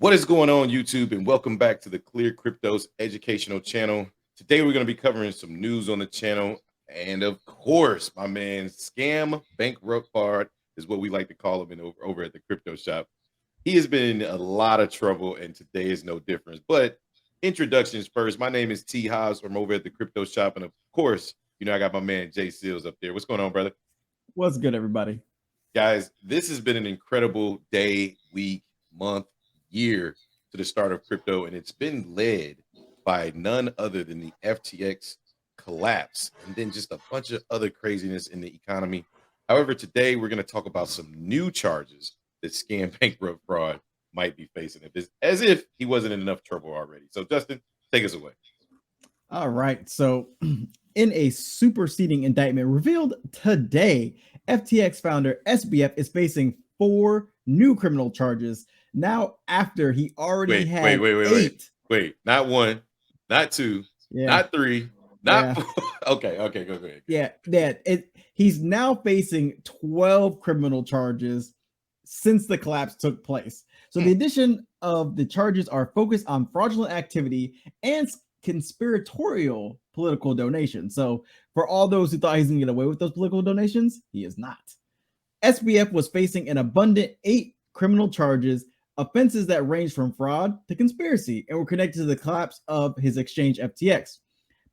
What is going on, YouTube? And welcome back to the ClearCryptos educational channel. Today, we're going to be covering some news on the channel. And of course, my man, Scam Bankrupt is what we like to call him over at the crypto shop. He has been in a lot of trouble, and today is no difference. But introductions first. My name is T. Hobbs. I'm over at the crypto shop. And of course, I got my man, Jay Seals up there. What's going on, brother? What's good, everybody? Guys, this has been an incredible day, week, month, year to the start of crypto, and it's been led by none other than the FTX collapse and then just a bunch of other craziness in the economy. However, today we're going to talk about some new charges that Scam Bankrupt Fraud might be facing, as if he wasn't in enough trouble already. So, Justin, take us away. All right. So, in a superseding indictment revealed today, FTX founder SBF is facing 4 new criminal charges now after he already had Wait, not 1, not 2, not 3, not 4. Okay, go ahead. He's now facing 12 criminal charges since the collapse took place. So the addition of the charges are focused on fraudulent activity and conspiratorial political donations. So for all those who thought he's gonna get away with those political donations, he is not. SBF was facing an abundant 8 criminal charges, offenses that range from fraud to conspiracy, and were connected to the collapse of his exchange FTX.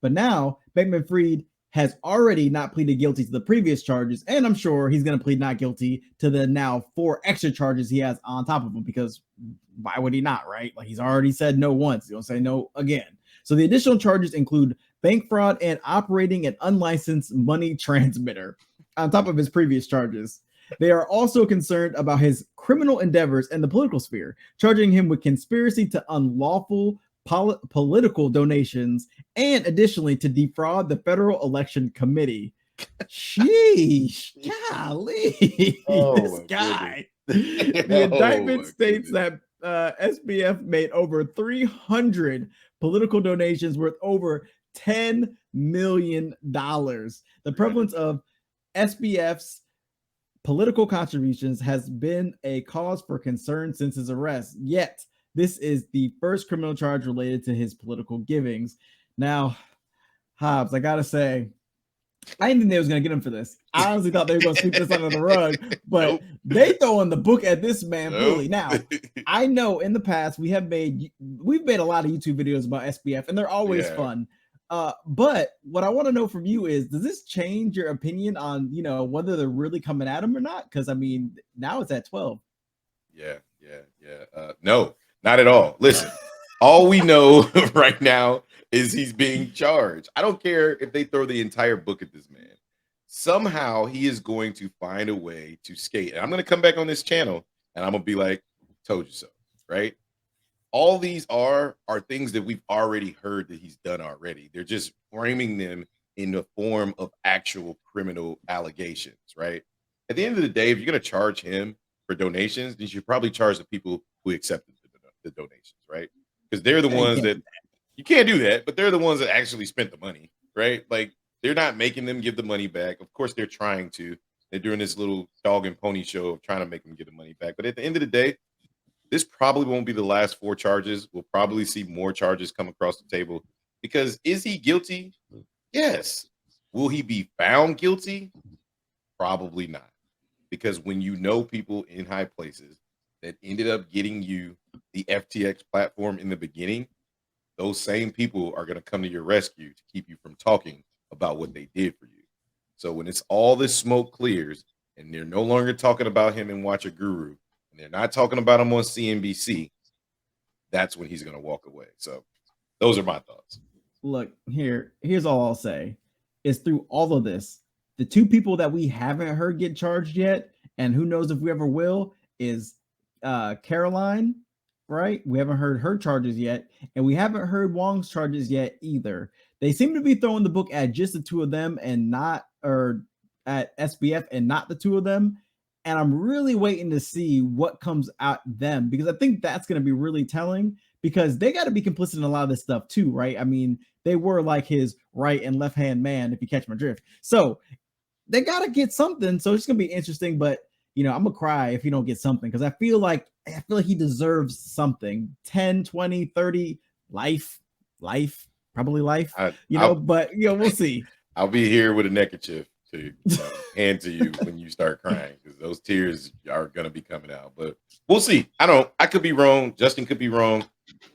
But now bankman-fried has already not pleaded guilty to the previous charges, and I'm sure he's going to plead not guilty to the now 4 extra charges he has on top of him, because why would he not, right? Like, he's already said no once, he's going to say no again. So the additional charges include bank fraud and operating an unlicensed money transmitter on top of his previous charges. They are also concerned about his criminal endeavors in the political sphere, charging him with conspiracy to unlawful political donations and additionally to defraud the Federal Election Committee. Sheesh, golly, this guy. The indictment states that SBF made over 300 political donations worth over $10 million. The prevalence of SBF's political contributions has been a cause for concern since his arrest. Yet, this is the first criminal charge related to his political givings. Now, Hobbs, I gotta say, I didn't think they was gonna get him for this. I honestly thought they were gonna sweep this under the rug, but they throwing the book at this man fully. Now, I know in the past we've made a lot of YouTube videos about SBF, and they're always fun. But what I want to know from you is, does this change your opinion on, whether they're really coming at him or not? Because I mean, now it's at 12. No, not at all. Listen, all we know right now is he's being charged. I don't care if they throw the entire book at this man. Somehow he is going to find a way to skate. And I'm going to come back on this channel and I'm going to be like, told you so, right? All these are things that we've already heard that he's done already. They're just framing them in the form of actual criminal allegations, right? At the end of the day, if you're going to charge him for donations, then you should probably charge the people who accepted the donations, right? Because they're the ones that you can't do that, but they're the ones that actually spent the money, right? Like, they're not making them give the money back. Of course, they're trying to. They're doing this little dog and pony show of trying to make them give the money back. But at the end of the day, this probably won't be the last 4 charges. We'll probably see more charges come across the table, because is he guilty? Yes. Will he be found guilty? Probably not. Because when you know people in high places that ended up getting you the FTX platform in the beginning, those same people are going to come to your rescue to keep you from talking about what they did for you. So when it's all this smoke clears and they're no longer talking about him in Watch a Guru, they're not talking about him on CNBC, that's when he's going to walk away. So those are my thoughts. Look, here's all I'll say is, through all of this, the 2 people that we haven't heard get charged yet, and who knows if we ever will, is Caroline, right? We haven't heard her charges yet, and we haven't heard Wong's charges yet either. They seem to be throwing the book at just the 2 of them and not, or at SBF and not the 2 of them. And I'm really waiting to see what comes out them, because I think that's going to be really telling, because they got to be complicit in a lot of this stuff too, right? I mean, they were like his right and left hand man, if you catch my drift. So they got to get something. So it's going to be interesting. But you know, I'm gonna cry if he don't get something, because I feel like he deserves something. 10, 20, 30, life, probably life, you know, but you know, we'll see. I'll be here with a neckerchief to hand to you when you start crying, because those tears are gonna be coming out. But we'll see. I could be wrong. Justin could be wrong.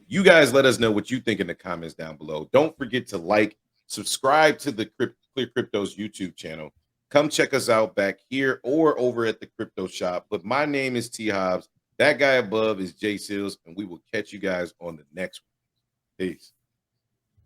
You guys let us know what you think in the comments down below. Don't forget to like, subscribe to the ClearCryptos YouTube channel. Come check us out back here or over at the crypto shop. But my name is T Hobbs. That guy above is Jay Seals, and we will catch you guys on the next one. Peace.